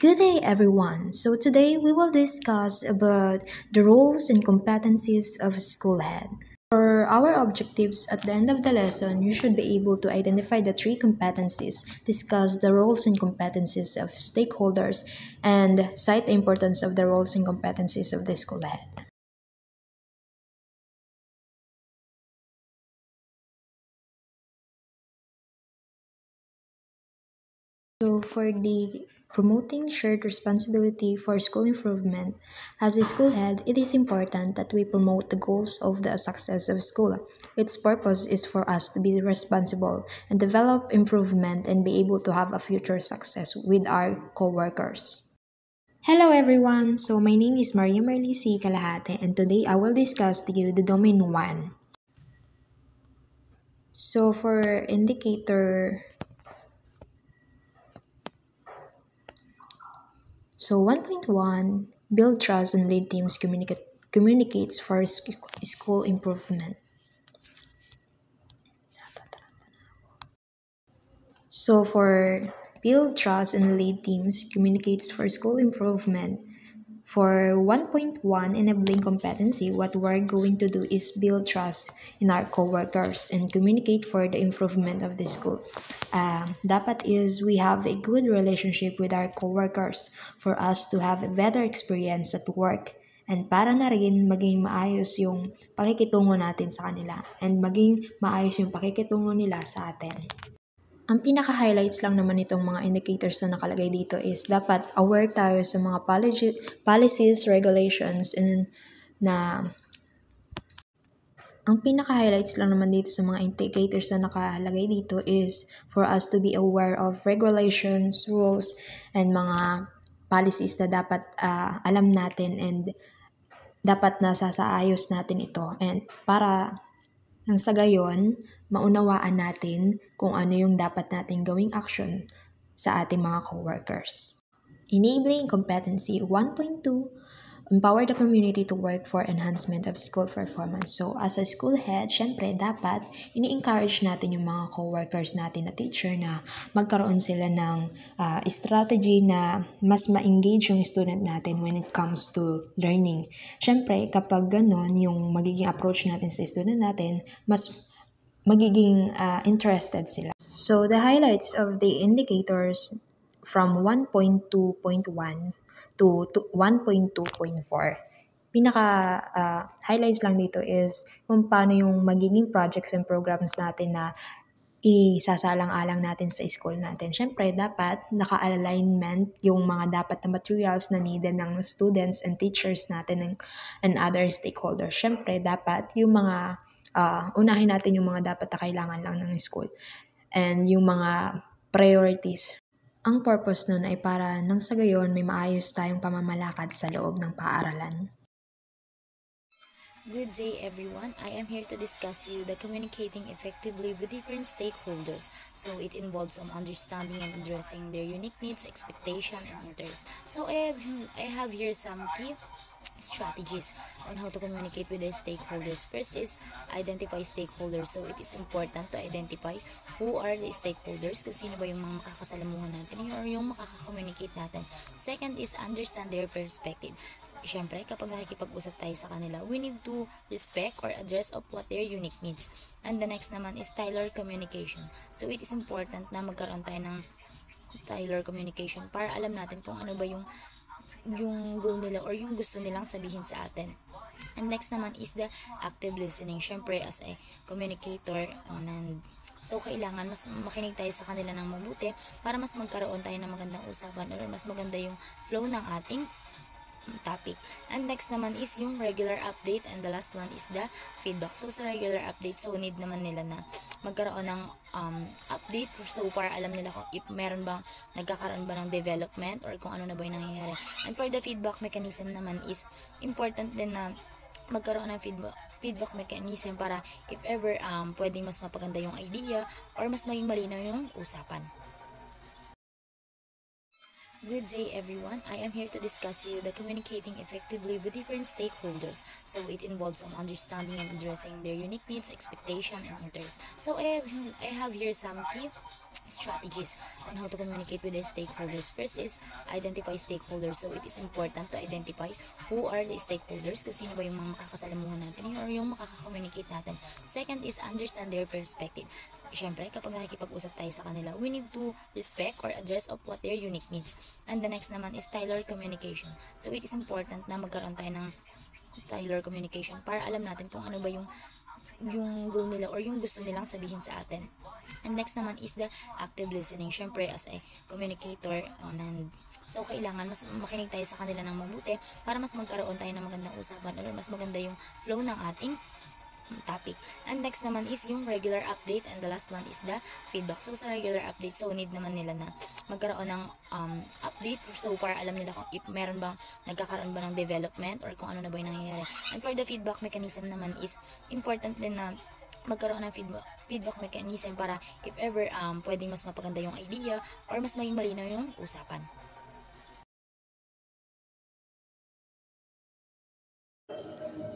Good day everyone. So today we will discuss about the roles and competencies of a school head. For our objectives at the end of the lesson, you should be able to identify the three competencies, discuss the roles and competencies of stakeholders, and cite the importance of the roles and competencies of the school head. So for the promoting shared responsibility for school improvement, as a school head, it is important that we promote the goals of the success of school. Its purpose is for us to be responsible and develop improvement and be able to have a future success with our co-workers. Hello everyone, so my name is Maria Merlisi Kalahate and today I will discuss to you the domain 1. So for indicator So 1.1 Build trust and lead teams communicates for school improvement. So for build trust and lead teams communicates for school improvement. For 1.1 enabling competency, what we're going to do is build trust in our coworkers and communicate for the improvement of the school. Dapat is we have a good relationship with our coworkers for us to have a better experience at work and para na rin maging maayos yung pakikitungo natin sa kanila and maging maayos yung pakikitungo nila sa atin. Ang pinaka-highlights lang naman itong mga indicators na nakalagay dito is dapat aware tayo sa mga policies, regulations, and na ang pinaka-highlights lang naman dito sa mga indicators na nakalagay dito is for us to be aware of regulations, rules, and mga policies na dapat alam natin and dapat nasasaayos natin ito. And para nang sa gayon, maunawaan natin kung ano yung dapat nating gawing action sa ating mga coworkers. Enabling competency 1.2 Empower the community to work for enhancement of school performance. So, as a school head, syempre, dapat ini-encourage natin yung mga coworkers natin na teacher na magkaroon sila ng strategy na mas ma-engage yung student natin when it comes to learning. Syempre, kapag ganon yung magiging approach natin sa student natin, mas magiging interested sila. So, the highlights of the indicators from 1.2.1 to 1.2.4. Highlights lang dito is kung paano yung magiging projects and programs natin na isasalang-alang natin sa school natin. Siyempre, dapat naka-alignment yung mga dapat na materials na needed ng students and teachers natin and other stakeholders. Siyempre, dapat yung mga unahin natin yung mga dapat na kailangan lang ng school and yung mga priorities. Ang purpose nun ay para nang sa gayon may maayos tayong pamamalakad sa loob ng paaralan. Good day everyone. I am here to discuss you the communicating effectively with different stakeholders. So it involves some understanding and addressing their unique needs, expectation, and interests. So I have here some key strategies on how to communicate with the stakeholders. First is identify stakeholders. So it is important to identify who are the stakeholders, kung sino ba yung mga makakasalamuhan natin or yung makaka-communicate natin. Second is understand their perspective. Siyempre, kapag nakikipag-usap tayo sa kanila, we need to respect or address of what their unique needs. And the next naman is tailored communication. So it is important na magkaroon tayo ng tailored communication para alam natin kung ano ba yung goal nila or yung gusto nilang sabihin sa atin. And next naman is the active listening. Siyempre, as a communicator, so kailangan mas makinig tayo sa kanila ng mabuti para mas magkaroon tayo ng magandang usapan or mas maganda yung flow ng ating topic. And next naman is yung regular update and the last one is the feedback. So sa regular update, so need naman nila na magkaroon ng update so para alam nila kung if meron bang nagkakaroon ba ng development or kung ano na ba yung nangyayari. And for the feedback mechanism naman is important din na magkaroon ng feedback mechanism para if ever pwedeng mas mapaganda yung idea or mas maging malinaw yung usapan. Good day everyone. I am here to discuss you the communicating effectively with different stakeholders. So it involves some understanding and addressing their unique needs, expectation, and interests. So I have here some key strategies on how to communicate with the stakeholders. First is identify stakeholders. So it is important to identify who are the stakeholders, kung sino ba yung mga makakasalamuhan natin or yung makaka-communicate natin. Second is understand their perspective. Siyempre, kapag nakikipag-usap tayo sa kanila, we need to respect or address of what their unique needs. And the next naman is tailored communication. So it is important na magkaroon tayo ng tailored communication para alam natin kung ano ba yung goal nila or yung gusto nilang sabihin sa atin. And next naman is the active listening. Syempre, as a communicator, so kailangan mas makinig tayo sa kanila ng mabuti para mas magkaroon tayo ng magandang usapan or mas maganda yung flow ng ating topic. And next naman is yung regular update, and the last one is the feedback. So sa regular update, so need naman nila na magkaroon ng update, so para alam nila kung if meron bang nagkakaroon ba ng development or kung ano na ba yung nangyayari. And for the feedback mechanism naman is important din na magkaroon ng feedback mechanism para if ever pwedeng mas mapaganda yung idea or mas maging malinaw yung usapan.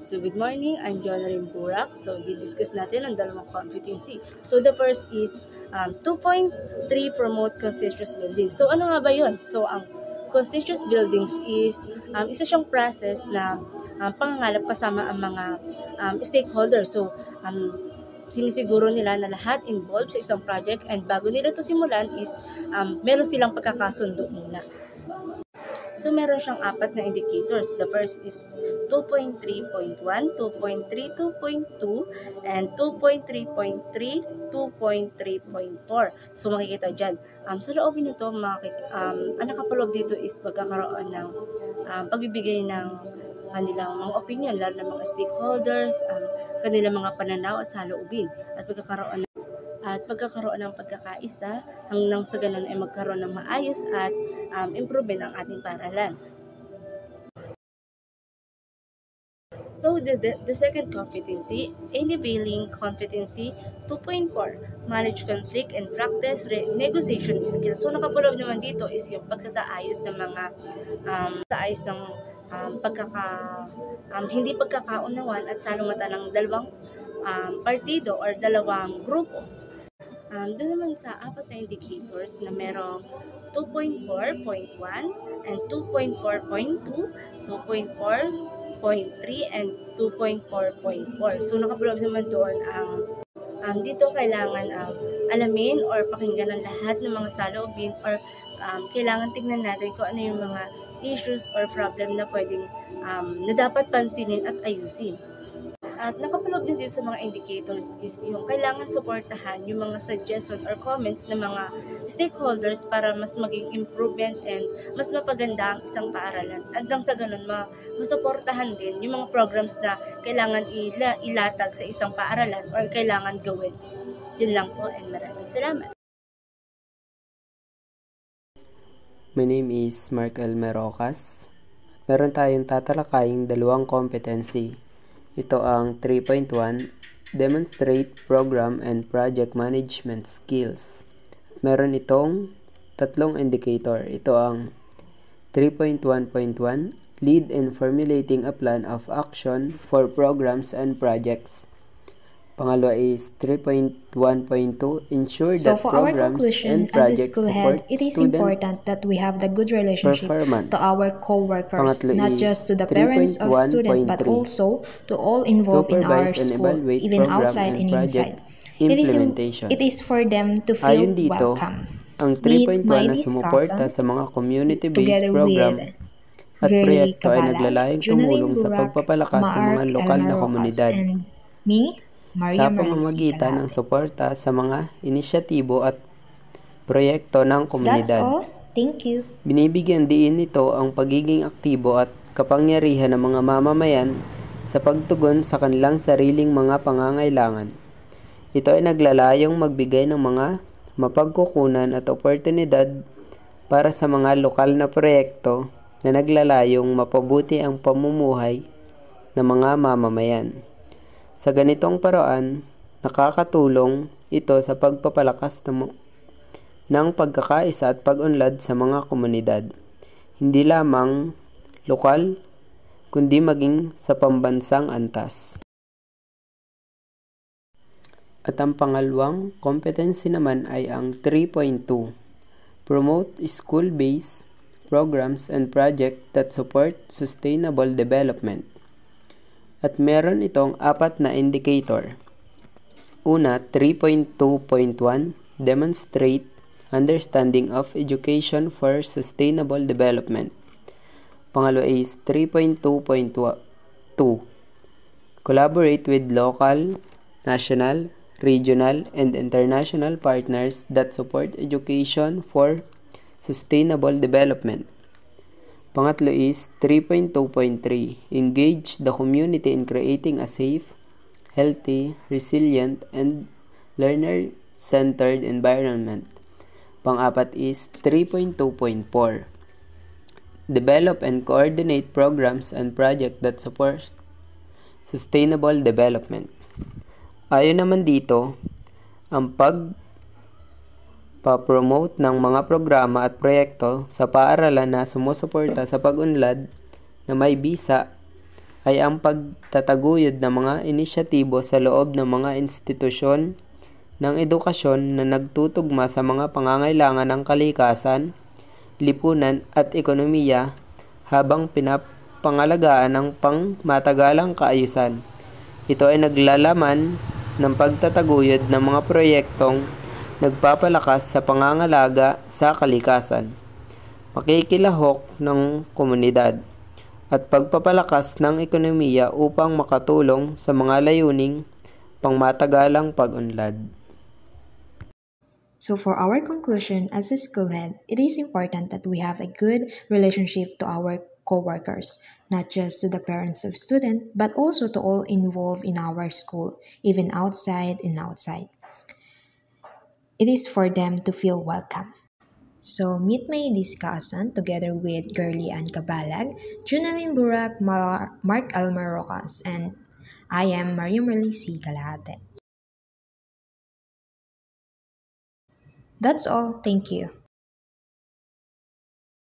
So, good morning. I'm Jonarin Burak. So, di-discuss natin ang dalawang competency. So, the first is 2.3 promote consensus building. So, ano nga ba yun? So, ang consensus buildings is isa siyang process na pangangalap kasama ang mga stakeholders. So, sinisiguro nila na lahat involved sa isang project, and bago nila ito simulan is meron silang pagkakasundo muna. So, meron siyang 4 na indicators. The first is 2.3.1, 2.32.2, and 2.3.3, 2.3.4. So, makikita dyan. Sa loob nito, ang nakapaloob dito is pagkakaroon ng pagbibigay ng kanilang mga opinion, lalo ng mga stakeholders, kanilang mga pananaw at saloobin, at pagkakaroon ng pagkakaisa hanggang sa ganun ay magkaroon ng maayos at improvement ang ating paaralan. So, the second competency, enabling competency 2.4, manage conflict and practice negotiation skills. So, nakapulog naman dito is yung pagsasaayos ng mga hindi pagkakaunawan at salungatan ng dalawang partido or dalawang grupo. Doon naman sa 4 na indicators na merong 2.4.1 and 2.4.2, 2.4.3 and 2.4.4. So nakapulog naman doon ang dito kailangan alamin or pakinggan ang lahat ng mga saloobin or kailangan tignan natin kung ano yung mga issues or problem na pwedeng na dapat pansinin at ayusin. At nakapaloob din sa mga indicators is yung kailangan suportahan yung mga suggestion or comments ng mga stakeholders para mas maging improvement and mas mapaganda ang isang paaralan. At hanggang sa ganun, masuportahan din yung mga programs na kailangan ilatag sa isang paaralan or kailangan gawin. Yun lang po, and maraming salamat. My name is Mark L. Merocas. Meron tayong tatalakaying dalawang competency. Ito ang 3.1, Demonstrate Program and Project Management Skills. Meron itong 3 indicator. Ito ang 3.1.1, Lead in Formulating a Plan of Action for Programs and Projects. Pangalawa is 3.1.2, ensure that So for our programs conclusion, and as a projects school support head, it is student important that we have the good relationship performance. to our co-workers, Pangatlo not is just to the parents of students, but 3.1.3, also to all involved in our supervise and school, evaluate even program outside and inside. implementation. It is for them to feel Ayon dito, welcome. ang With 3.1 my na sumuporta discussion, sa mga community-based together program with at Girly proyekto ay Cabalag, naglalayong Junalyn tumulong sa Burak, pagpapalakas sa mga Mark lokal na Elmer komunidad Rocas, and me, Maria sa Marlisi pamamagitan ng Talat. suporta sa mga inisyatibo at proyekto ng That's komunidad. all. Thank you. Binibigyan din nito ang pagiging aktibo at kapangyarihan ng mga mamamayan sa pagtugon sa kanilang sariling mga pangangailangan. Ito ay naglalayong magbigay ng mga mapagkukunan at oportunidad para sa mga lokal na proyekto na naglalayong mapabuti ang pamumuhay ng mga mamamayan. Sa ganitong paraan, nakakatulong ito sa pagpapalakas ng pagkakaisa at pag-unlad sa mga komunidad, hindi lamang lokal, kundi maging sa pambansang antas. At ang pangalawang competency naman ay ang 3.2. Promote school-based programs and projects that support sustainable development. At meron itong 4 na indicator. Una, 3.2.1, demonstrate understanding of education for sustainable development. Pangalawa is 3.2.2, collaborate with local, national, regional, and international partners that support education for sustainable development. Pangatlo is 3.2.3, engage the community in creating a safe, healthy, resilient, and learner-centered environment. Pang-apat is 3.2.4, develop and coordinate programs and projects that support sustainable development. Ayon naman dito, ang pagpapromote ng mga programa at proyekto sa paaralan na sumusuporta sa pag-unlad na may bisa ay ang pagtataguyod ng mga inisyatibo sa loob ng mga institusyon ng edukasyon na nagtutugma sa mga pangangailangan ng kalikasan, lipunan at ekonomiya habang pinapangalagaan ng pangmatagalang kaayusan. Ito ay naglalaman ng pagtataguyod ng mga proyektong nagpapalakas sa pangangalaga sa kalikasan, pakikilahok ng komunidad, at pagpapalakas ng ekonomiya upang makatulong sa mga layuning pangmatagalang pag-unlad. So for our conclusion, as a school head, it is important that we have a good relationship to our co-workers, not just to the parents of students, but also to all involved in our school, even outside and outside. It is for them to feel welcome. So meet my discussion together with Girly Ann Cabalag, Junalyn Burak, Mark Almarocas, and I am Maria Merly C. Calahate. That's all. Thank you.